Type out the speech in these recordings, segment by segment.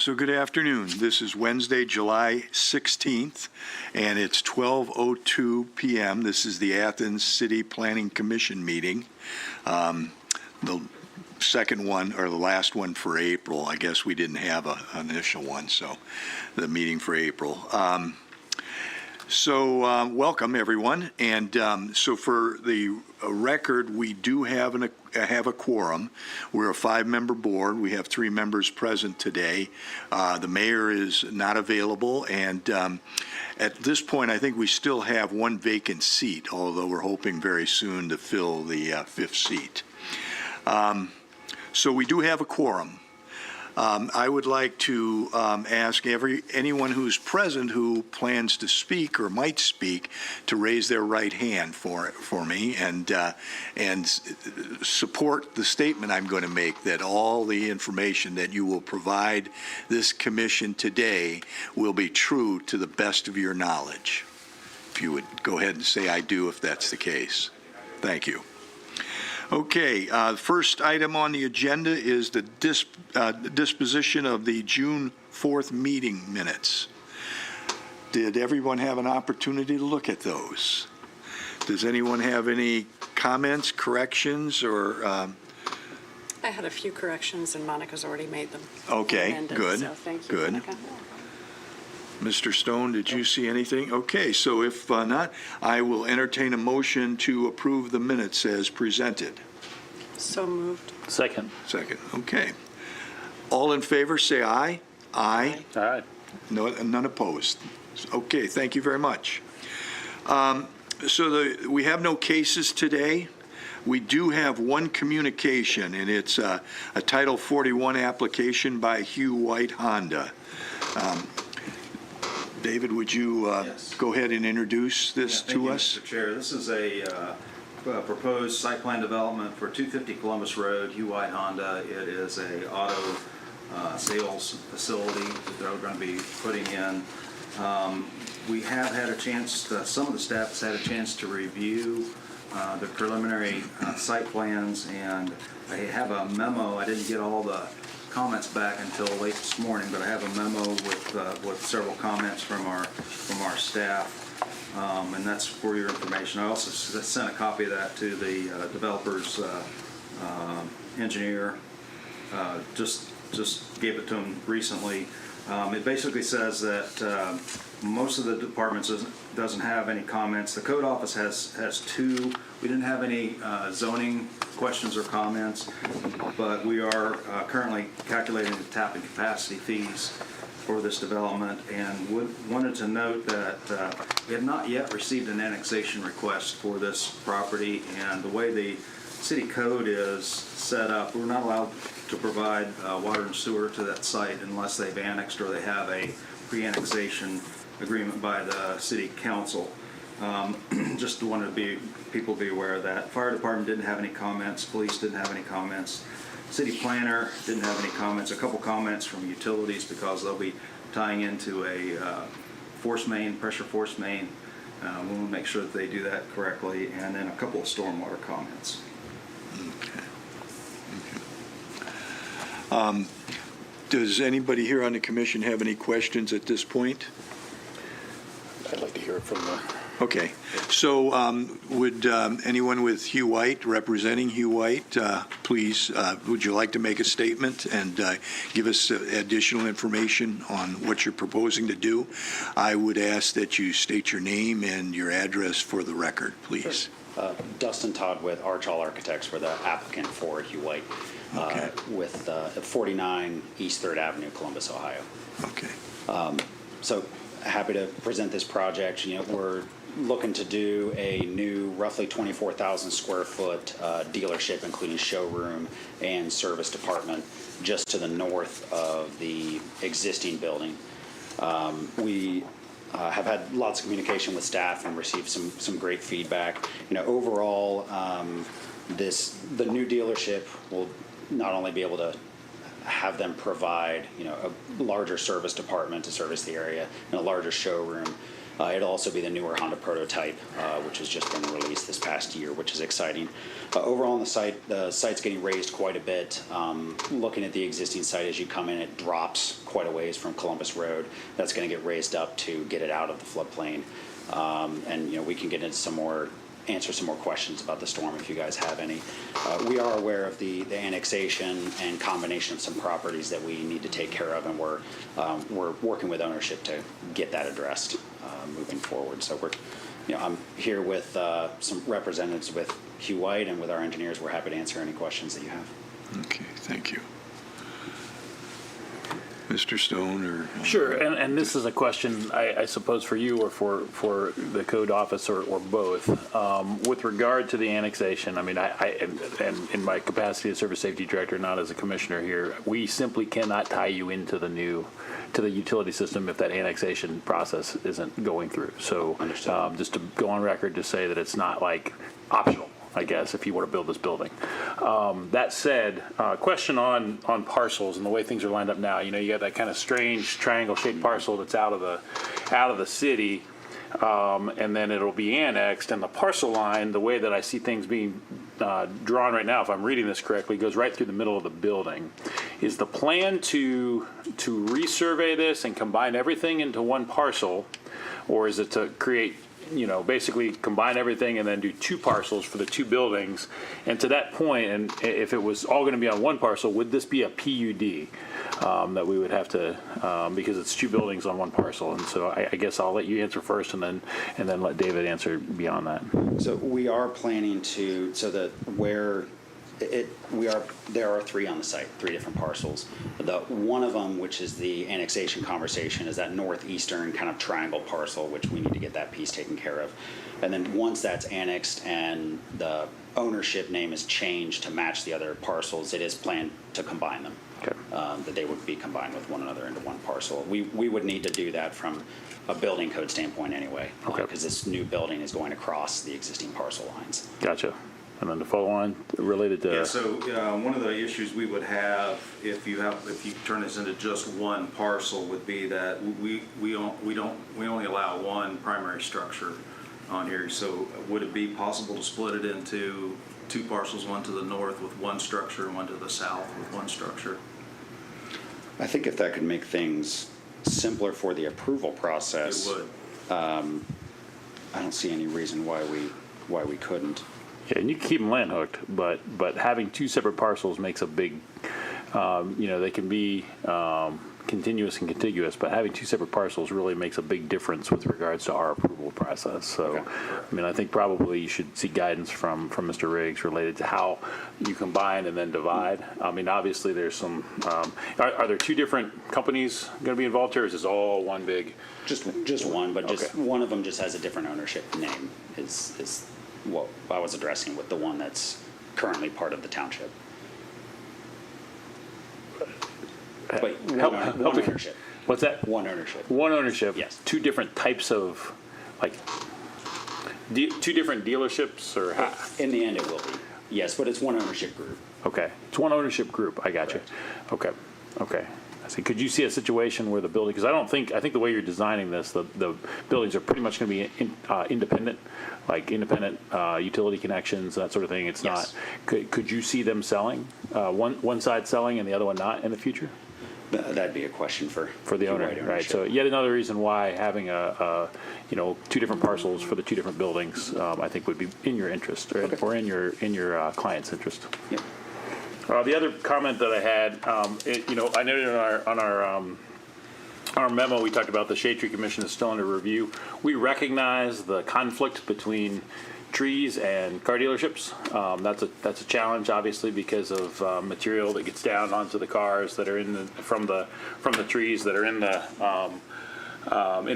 So good afternoon. This is Wednesday, July 16th, and it's 12:02 p.m. This is the Athens City Planning Commission meeting. The second one, or the last one for April. I guess we didn't have an initial one, so the meeting for April. Welcome, everyone. And so for the record, we do have a quorum. We're a 5-member board. We have 3 members present today. The mayor is not available, and at this point, I think we still have 1 vacant seat, although we're hoping very soon to fill the 5th seat. So we do have a quorum. I would like to ask anyone who's present who plans to speak or might speak to raise their right hand for me and support the statement I'm going to make, that all the information that you will provide this commission today will be true to the best of your knowledge. If you would go ahead and say I do if that's the case. Thank you. Okay, first item on the agenda is the disposition of the June 4th meeting minutes. Did everyone have an opportunity to look at those? Does anyone have any comments, corrections, or? I had a few corrections, and Monica's already made them. Okay, amended, good. So thank you, good. Monica. Mr. Stone, did you see anything? Okay, so if not, I will entertain a motion to approve the minutes as presented. So moved. Second. Second, okay. All in favor, say aye. Aye. Aye. No, none opposed. Okay, thank you very much. We have no cases today. We do have 1 communication, and it's a Title 41 application by Hugh White Honda. David, would you Yes. go ahead and introduce this to us? Mr. Chair, this is a proposed site plan development for 250 Columbus Road, Hugh White Honda. It is a auto sales facility that they're going to be putting in. We have had a chance, some of the staff has had a chance to review the preliminary site plans, and I have a memo. I didn't get all the comments back until late this morning, but I have a memo with several comments from our staff, and that's for your information. I also sent a copy of that to the developer's engineer. Just gave it to him recently. It basically says that most of the departments doesn't have any comments. The code office has 2. We didn't have any zoning questions or comments, but we are currently calculating the tapping capacity fees for this development, and wanted to note that we have not yet received an annexation request for this property, and the way the city code is set up, we're not allowed to provide water and sewer to that site unless they've annexed or they have a pre-annexation agreement by the city council. Just wanted people to be aware of that. Fire department didn't have any comments. Police didn't have any comments. City planner didn't have any comments. A couple comments from utilities because they'll be tying into a force main, pressure force main. We want to make sure that they do that correctly, and then a couple of stormwater comments. Okay. Does anybody here on the commission have any questions at this point? I'd like to hear it from the... Okay, so would anyone with Hugh White, representing Hugh White, please, would you like to make a statement and give us additional information on what you're proposing to do? I would ask that you state your name and your address for the record, please. Sure. Dustin Todd with Archall Architects. We're the applicant for Hugh White, Okay. with 49 East 3rd Avenue, Columbus, Ohio. Okay. So happy to present this project. We're looking to do a new roughly 24,000 square foot dealership, including showroom and service department, just to the north of the existing building. We have had lots of communication with staff and received some great feedback. Overall, the new dealership will not only be able to have them provide, a larger service department to service the area and a larger showroom, It'll also be the newer Honda prototype, which has just been released this past year, which is exciting. Overall on the site's getting raised quite a bit. Looking at the existing site as you come in, it drops quite a ways from Columbus Road. That's going to get raised up to get it out of the floodplain. And we can get into answer some more questions about the storm if you guys have any. We are aware of the annexation and combination of some properties that we need to take care of, and we're working with ownership to get that addressed moving forward. So I'm here with some representatives with Hugh White and with our engineers. We're happy to answer any questions that you have. Okay, thank you. Mr. Stone or? Sure, and this is a question, I suppose, for you or for the code office or both. With regard to the annexation, I mean, and in my capacity as service safety director, not as a commissioner here, we simply cannot tie you into the utility system if that annexation process isn't going through. So just to go on record to say that it's not like optional, I guess, if you want to build this building. That said, question on parcels and the way things are lined up now. You have that kind of strange triangle-shaped parcel that's out of the city, and then it'll be annexed. And the parcel line, the way that I see things being drawn right now, if I'm reading this correctly, goes right through the middle of the building. Is the plan to resurvey this and combine everything into one parcel, or is it to create basically combine everything and then do two parcels for the two buildings? And to that point, and if it was all going to be on one parcel, would this be a PUD that we would have to, because it's two buildings on one parcel? And so I guess I'll let you answer first, and then let David answer beyond that. So we are planning to, there are three on the site, three different parcels. One of them, which is the annexation conversation, is that northeastern kind of triangle parcel, which we need to get that piece taken care of. And then once that's annexed and the ownership name is changed to match the other parcels, it is planned to combine them. Okay. That they would be combined with one another into one parcel. We would need to do that from a building code standpoint anyway, because this new building is going across the existing parcel lines. Gotcha. And then the follow on related to So one of the issues we would have if you turn this into just one parcel would be that we only allow one primary structure on here. So would it be possible to split it into two parcels, one to the north with one structure and one to the south with one structure? I think if that could make things simpler for the approval process, It would. I don't see any reason why we couldn't. Yeah, and you can keep them land hooked, but having two separate parcels makes a big, they can be continuous and contiguous, but having two separate parcels really makes a big difference with regards to our approval process. So, I mean, I think probably you should see guidance from Mr. Riggs related to how you combine and then divide. I mean, obviously there's some, are there two different companies going to be involved here, or is this all one big? Just one, but just one of them just has a different ownership name is what I was addressing with the one that's currently part of the township. But one ownership. What's that? One ownership. One ownership. Yes. Two different types of, two different dealerships, or how? In the end, it will be. Yes, but it's one ownership group. Okay, it's one ownership group. I got you. Okay. I see. Could you see a situation where the building? Because I think the way you're designing this, the buildings are pretty much going to be independent, like independent utility connections, that sort of thing. It's Yes. not. Could you see them selling, one side selling and the other one not in the future? That'd be a question for The owner, right right? ownership. So yet another reason why having two different parcels for the two different buildings, I think would be in your interest, or in your client's interest. Yep. The other comment that I had, I noted on our memo, we talked about the Shade Tree Commission is still under review. We recognize the conflict between trees and car dealerships. That's a challenge, obviously, because of material that gets down onto the cars that are from the trees that are in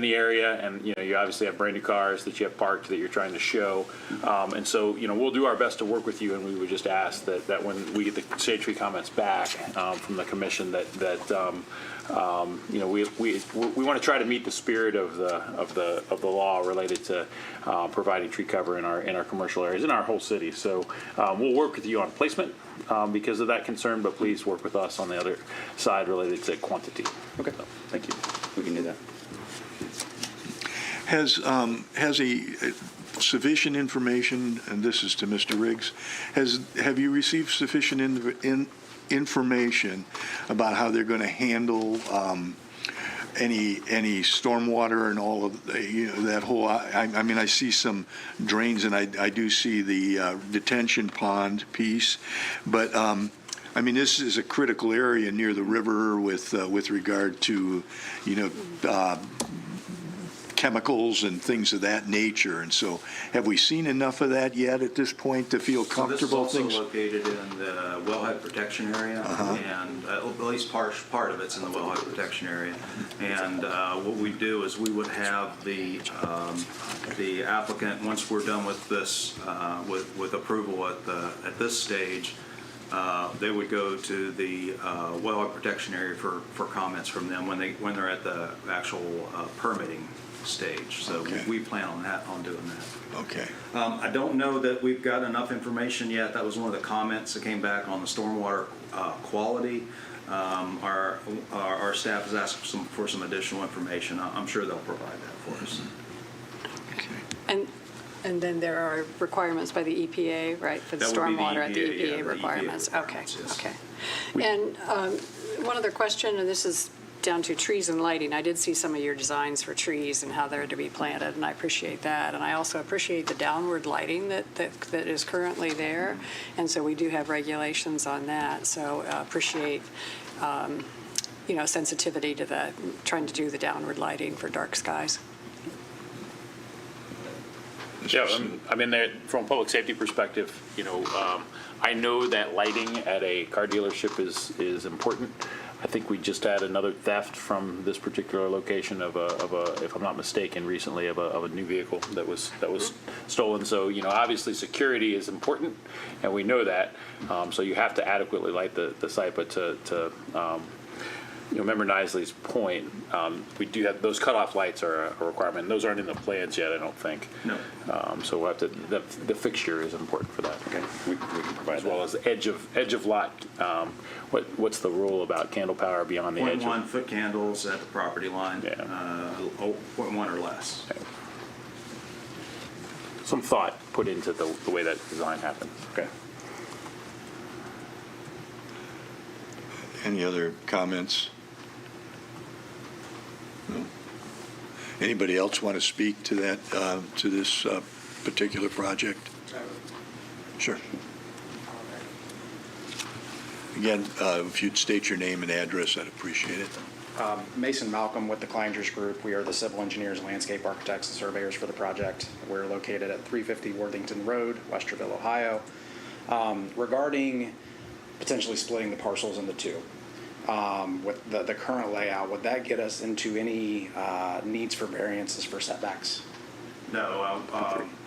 the area, and you obviously have brand new cars that you have parked that you're trying to show, and so we'll do our best to work with you, and we would just ask that when we get the shade tree comments back from the commission that we want to try to meet the spirit of the law related to providing tree cover in our commercial areas in our whole city. So we'll work with you on placement because of that concern, but please work with us on the other side related to quantity. Okay. So, thank you. We can do that. Has sufficient information, and this is to Mr. Riggs, have you received sufficient information about how they're going to handle any stormwater and all of that whole? I mean, I see some drains, and I do see the detention pond piece, but I mean, this is a critical area near the river with regard to chemicals and things of that nature. And so, have we seen enough of that yet at this point to feel comfortable? So this is also located in the wellhead protection area, and at least part of it's in the wellhead protection area. And what we do is we would have the applicant, once we're done with this, with approval at this stage, they would go to the wellhead protection area for comments from them when they're at the actual permitting stage. So Okay. we plan on doing that. Okay. I don't know that we've got enough information yet. That was one of the comments that came back on the stormwater quality. Our staff has asked for some additional information. I'm sure they'll provide that for us. And then there are requirements by the EPA, right, for the That would be the stormwater, the EPA, yeah, EPA the requirements? EPA Okay, requirements, yes. okay. And one other question, and this is down to trees and lighting. I did see some of your designs for trees and how they're to be planted, and I appreciate that. And I also appreciate the downward lighting that is currently there. And so we do have regulations on that. So appreciate, sensitivity to trying to do the downward lighting for dark skies. Yeah, I mean, from a public safety perspective, I know that lighting at a car dealership is important. I think we just had another theft from this particular location of a, if I'm not mistaken, recently of a new vehicle that was stolen. So obviously security is important, and we know that. So you have to adequately light the site. But to Member Nisley's point, we do have those cutoff lights are a requirement. And those aren't in the plans yet, I don't think. No. So we'll have to. The fixture is important for that. Okay, we can provide As that. well as edge of lot. What's the rule about candle power beyond the edge? 0.1 foot candles at the property line. Yeah. 0.1 or less. Some thought put into the way that design happened. Okay. Any other comments? No? Anybody else want to speak to that, to this particular project? Sure. Again, if you'd state your name and address, I'd appreciate it. Mason Malcolm with the Kleinger's Group. We are the civil engineers, landscape architects, and surveyors for the project. We're located at 350 Worthington Road, Westerville, Ohio. Regarding potentially splitting the parcels into two, with the current layout, would that get us into any needs for variances for setbacks? No,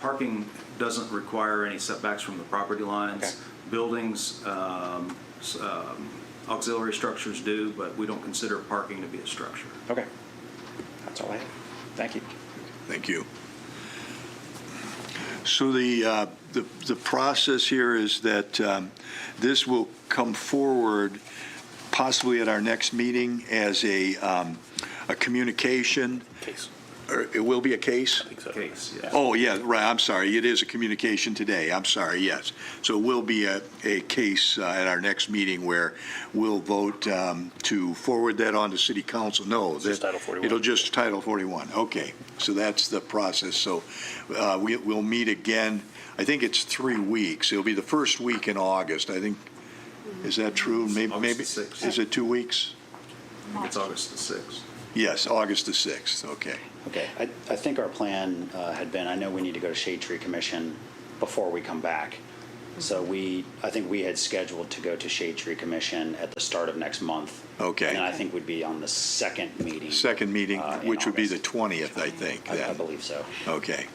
parking doesn't require any setbacks from the property lines. Okay. Buildings, auxiliary structures do, but we don't consider parking to be a structure. Okay, that's all I have. Thank you. Thank you. So the process here is that this will come forward possibly at our next meeting as a communication. Case. Or it will be a case? I think so. Case, yeah. Oh, yeah, right, I'm sorry. It is a communication today. I'm sorry, yes. So it will be a case at our next meeting where we'll vote to forward that on to City Council. No. It's just Title 41. It'll just Title 41. Okay. So that's the process. So we'll meet again. I think it's 3 weeks. It'll be the first week in August. I think, is that true? Maybe. August the 6th. Is it 2 weeks? It's August the 6th. Yes, August the 6th. Okay. Okay, I think our plan had been, I know we need to go to Shade Tree Commission before we come back. So I think we had scheduled to go to Shade Tree Commission at the start of next month. Okay. And I think we'd be on the second meeting. Second meeting, in which would be the August. 20th, I think. I then. believe so. Okay.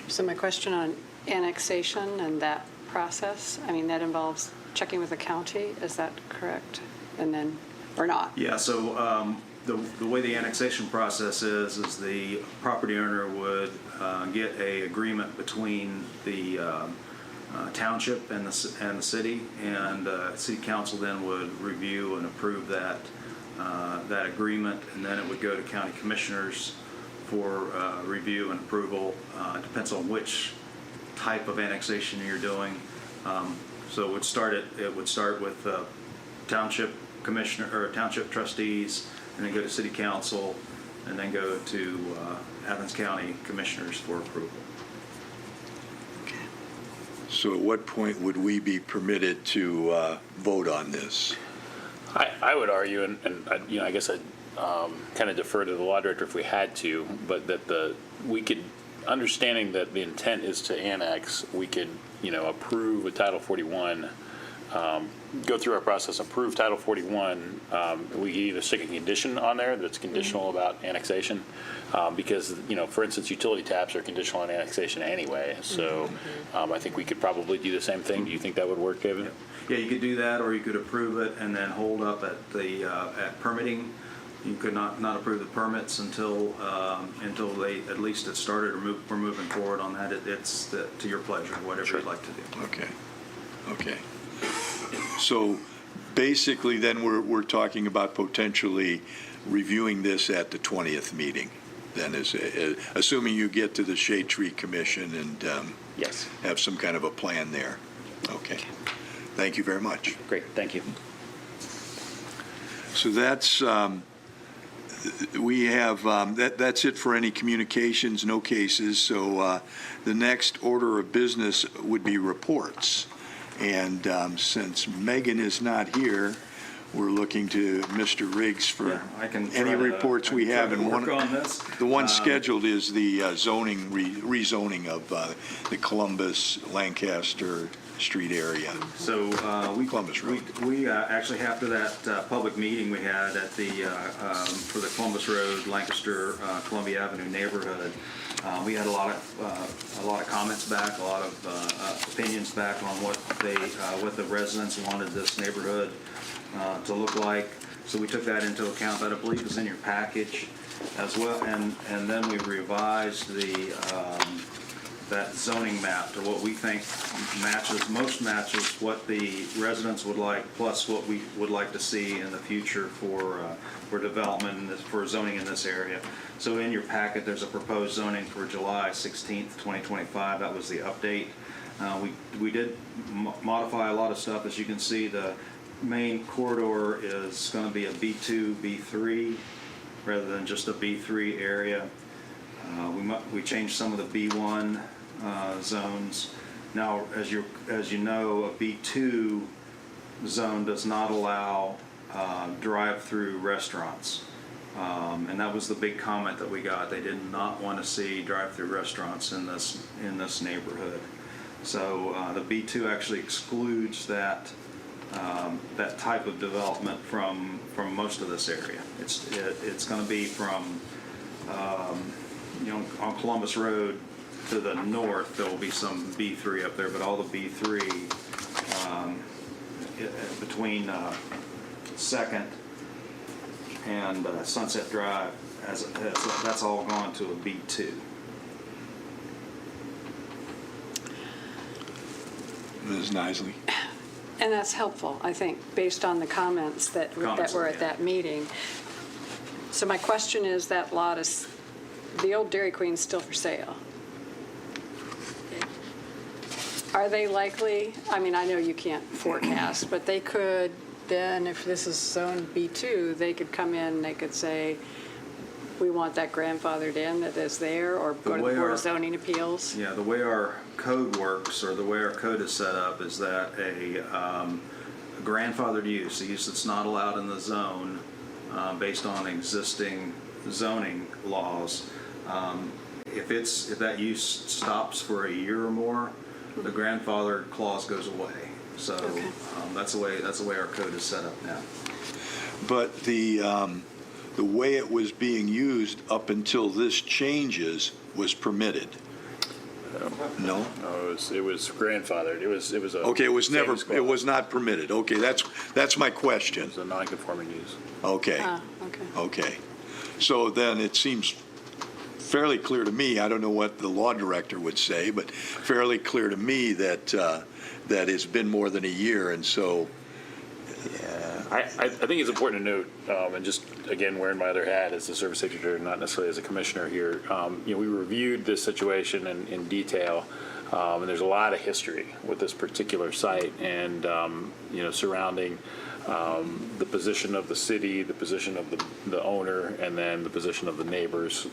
So my question on annexation and that process, I mean, that involves checking with the county, is that correct? And then, or not? Yeah, so the way the annexation process is the property owner would get a agreement between the township and the city, and city council then would review and approve that agreement, and then it would go to county commissioners for review and approval. Depends on which type of annexation you're doing. So it would start with township commissioner or township trustees, and then go to city council, and then go to Athens County commissioners for approval. So at what point would we be permitted to vote on this? I would argue, and I guess I'd kind of defer to the law director if we had to, but that we could, understanding that the intent is to annex, we could, approve with Title 41, go through our process, approve Title 41. We could either stick a condition on there that's conditional about annexation, because, for instance, utility taps are conditional on annexation anyway. So I think we could probably do the same thing. Do you think that would work, David? Yeah, you could do that, or you could approve it and then hold up at the at permitting. You could not approve the permits until they at least it started, or we're moving forward on that. It's to your pleasure, whatever you'd like to do. Okay. So basically, then we're talking about potentially reviewing this at the 20th meeting. Then, assuming you get to the Shade Tree Commission and Yes. have some kind of a plan there. Okay. Thank you very much. Great, thank you. So that's we have that's it for any communications, no cases. So the next order of business would be reports. And since Megan is not here, we're looking to Mr. Riggs for Yeah, I can try any to- reports we have. I can And try to work on this. the one scheduled is the zoning, rezoning of the Columbus, Lancaster Street area. So Columbus Road. we actually, after that public meeting we had at the for the Columbus Road, Lancaster, Columbia Avenue neighborhood, we had a lot of comments back, a lot of opinions back on what the residents wanted this neighborhood to look like. So we took that into account. That I believe is in your package as well, and then we revised that zoning map to what we think matches what the residents would like, plus what we would like to see in the future for development, for zoning in this area. So in your packet, there's a proposed zoning for July 16th, 2025. That was the update. We did modify a lot of stuff. As you can see, the main corridor is going to be a B2, B3, rather than just a B3 area. We changed some of the B1 zones. Now, as you know, a B2 zone does not allow drive-through restaurants, and that was the big comment that we got. They did not want to see drive-through restaurants in this neighborhood. So the B2 actually excludes that type of development from most of this area. It's going to be from on Columbus Road to the north. There will be some B3 up there, but all the B3 between Second and Sunset Drive, that's all gone to a B2. Ms. Nisley. And that's helpful, I think, based on the comments that were at that meeting. So my question is, that lot is, the old Dairy Queen's still for sale. Are they likely, I mean, I know you can't forecast, but they could then, if this is zone B2, they could come in, they could say, we want that grandfathered in that is there, or go to the Board of Zoning Appeals. Yeah, the way our code works, or the way our code is set up, is that a grandfathered use, a use that's not allowed in the zone based on existing zoning laws, if that use stops for a year or more, the grandfather clause goes away. So Okay. that's the way our code is set up now. But the way it was being used up until this changes was permitted. No? No, it was grandfathered. It was a. Okay, it was never, savings clause. it was not permitted. Okay, that's my question. It was a non-conforming use. Okay. Okay. Okay. So then it seems fairly clear to me, I don't know what the law director would say, but fairly clear to me that that it's been more than a year, and so I think it's important to note, and just, again, wearing my other hat as the service safety director, not necessarily as a commissioner here, we reviewed this situation in detail, and there's a lot of history with this particular site and, surrounding the position of the city, the position of the owner, and then the position of the neighbors.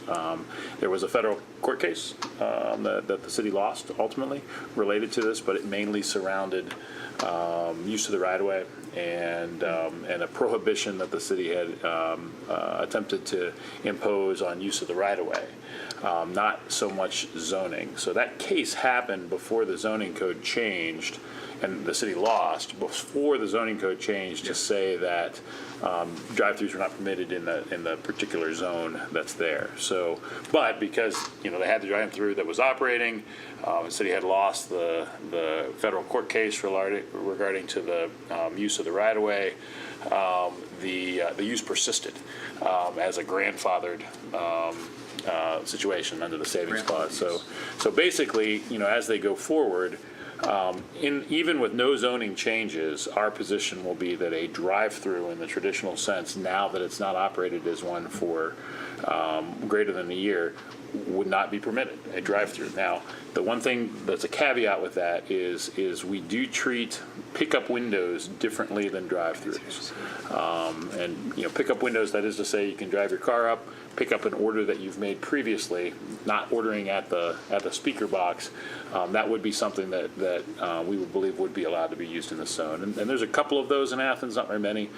There was a federal court case that the city lost ultimately related to this, but it mainly surrounded use of the right-of-way and a prohibition that the city had attempted to impose on use of the right-of-way, not so much zoning. So that case happened before the zoning code changed, and the city lost before the zoning code changed to say that drive-throughs were not permitted in the particular zone that's there. So, but because they had the drive-through that was operating, the city had lost the federal court case regarding to the use of the right-of-way. The use persisted as a grandfathered situation under the savings clause. So basically, as they go forward. Even with no zoning changes, our position will be that a drive-through in the traditional sense, now that it's not operated as one for greater than a year, would not be permitted, a drive-through. Now, the one thing that's a caveat with that is we do treat pickup windows differently than drive-throughs. And pickup windows, that is to say, you can drive your car up, pick up an order that you've made previously, not ordering at the speaker box. That would be something that we would believe would be allowed to be used in this zone. And there's a couple of those in Athens, not very many.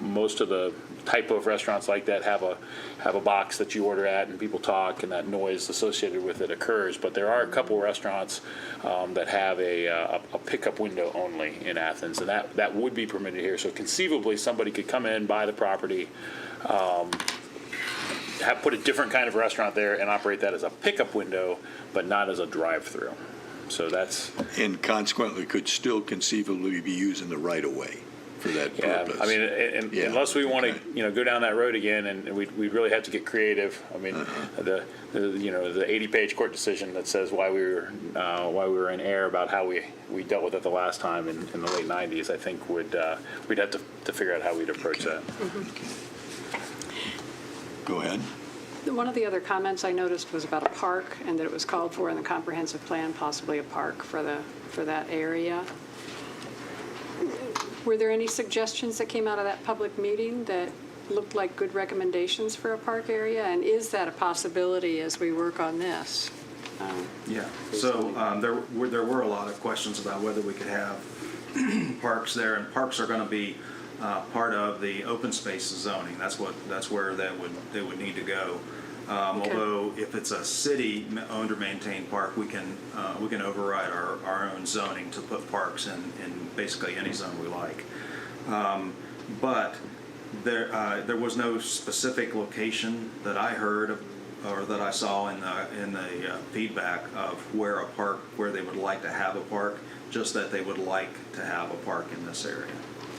Most of the type of restaurants like that have a box that you order at, and people talk, and that noise associated with it occurs. But there are a couple of restaurants that have a pickup window only in Athens, and that would be permitted here. So conceivably, somebody could come in, buy the property, put a different kind of restaurant there and operate that as a pickup window, but not as a drive-through. So that's... And consequently could still conceivably be using the right-of-way for that purpose. I mean, unless we want to, go down that road again, and we really have to get creative. I mean, the 80-page court decision that says why we were in error about how we dealt with it the last time in the late 90s, I think we'd have to figure out how we'd approach that. Go ahead. One of the other comments I noticed was about a park, and that it was called for in the comprehensive plan, possibly a park for that area. Were there any suggestions that came out of that public meeting that looked like good recommendations for a park area? And is that a possibility as we work on this? Yeah, so there were a lot of questions about whether we could have parks there, and parks are going to be part of the open space zoning. That's where they would need to go. Although if it's a city-owned or maintained park, we can override our own zoning to put parks in basically any zone we like. But there was no specific location that I heard or that I saw in the feedback of where they would like to have a park. Just that they would like to have a park in this area.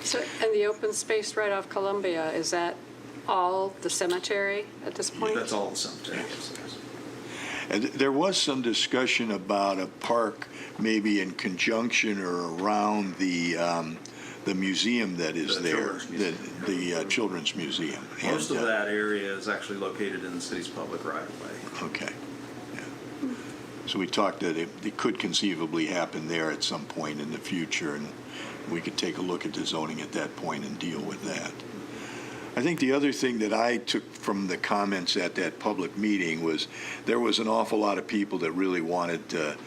So, and the open space right off Columbia, is that all the cemetery at this point? That's all the cemetery. Yes. And there was some discussion about a park maybe in conjunction or around the museum that is there, the Children's Museum. Most of that area is actually located in the city's public right-of-way. Okay. Yeah. So we talked that it could conceivably happen there at some point in the future, and we could take a look at the zoning at that point and deal with that. I think the other thing that I took from the comments at that public meeting was there was an awful lot of people that really wanted to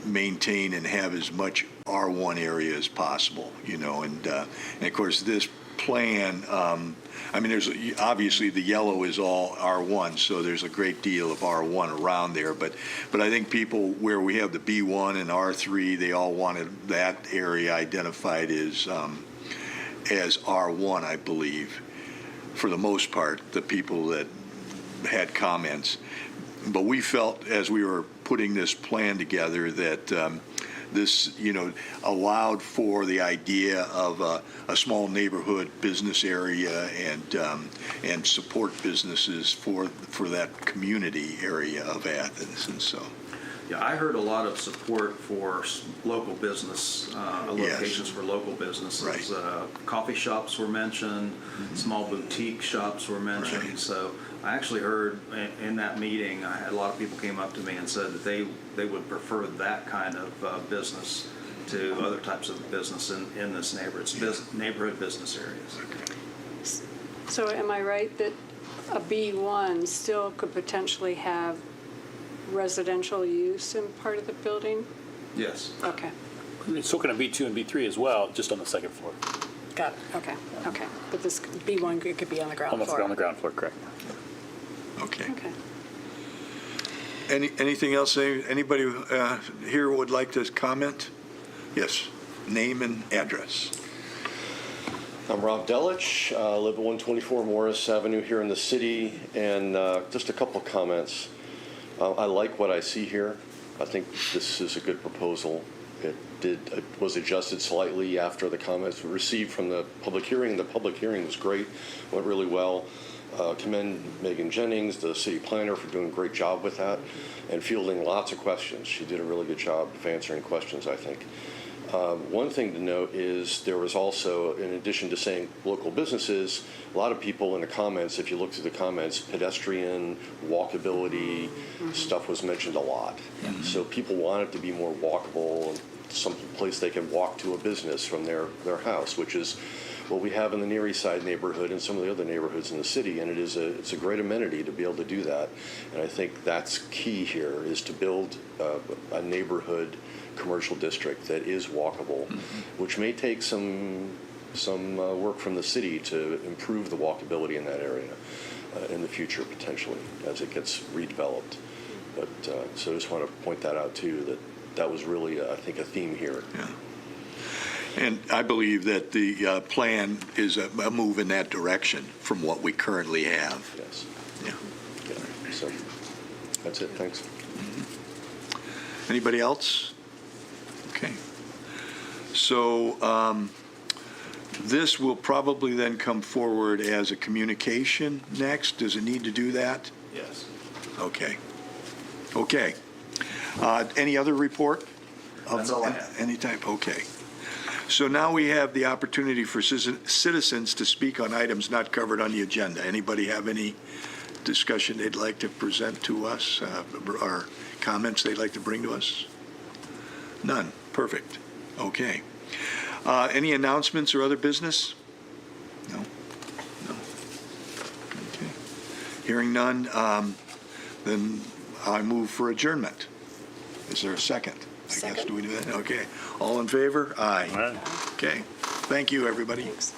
maintain and have as much R1 area as possible, and of course this plan, there's obviously the yellow is all R1, so there's a great deal of R1 around there, but I think people where we have the B1 and R3, they all wanted that area identified as R1, I believe, for the most part, the people that had comments. But we felt as we were putting this plan together that this, allowed for the idea of a small neighborhood business area and support businesses for that community area of Athens, and so. Yeah, I heard a lot of support for local business, locations for local businesses. Right. Coffee shops were mentioned, small boutique shops were mentioned. Right. So I actually heard in that meeting, I had a lot of people came up to me and said that they would prefer that kind of business to other types of business in this neighborhood business areas. So am I right that a B1 still could potentially have residential use in part of the building? Yes. Okay, So can a B2 and B3 as well, just on the second floor. got it, okay. But this B1 could be on the ground floor? On the ground floor, correct. Okay. Okay. Anything else? Anybody here would like to comment? Yes. Name and address. I'm Rob Delich, live at 124 Morris Avenue here in the city, and just a couple of comments. I like what I see here. I think this is a good proposal. It was adjusted slightly after the comments we received from the public hearing. The public hearing was great, went really well. Commend Megan Jennings, the city planner, for doing a great job with that and fielding lots of questions. She did a really good job of answering questions, I think. One thing to note is there was also, in addition to saying local businesses, a lot of people in the comments, if you look through the comments, pedestrian, walkability, stuff was mentioned a lot. So people want it to be more walkable, some place they can walk to a business from their house, which is what we have in the Near East Side neighborhood and some of the other neighborhoods in the city, and it's a great amenity to be able to do that. And I think that's key here, is to build a neighborhood commercial district that is walkable, which may take some work from the city to improve the walkability in that area in the future, potentially, as it gets redeveloped. But so I just want to point that out too, that was really, I think, a theme here. Yeah. And I believe that the plan is a move in that direction from what we currently have. Yes. Yeah. Yeah. So that's it. Thanks. Anybody else? Okay. So this will probably then come forward as a communication next. Does it need to do that? Yes. Okay. Okay. Any other report? That's all I have. Any type? Okay. So now we have the opportunity for citizens to speak on items not covered on the agenda. Anybody have any discussion they'd like to present to us, or comments they'd like to bring to us? None. Perfect. Okay. Any announcements or other business? No? No. Okay. Hearing none, then I move for adjournment. Is there a second? I guess, Second. do we do that? Okay. All in favor? Aye. All right. Okay. Thank you, everybody. Thanks.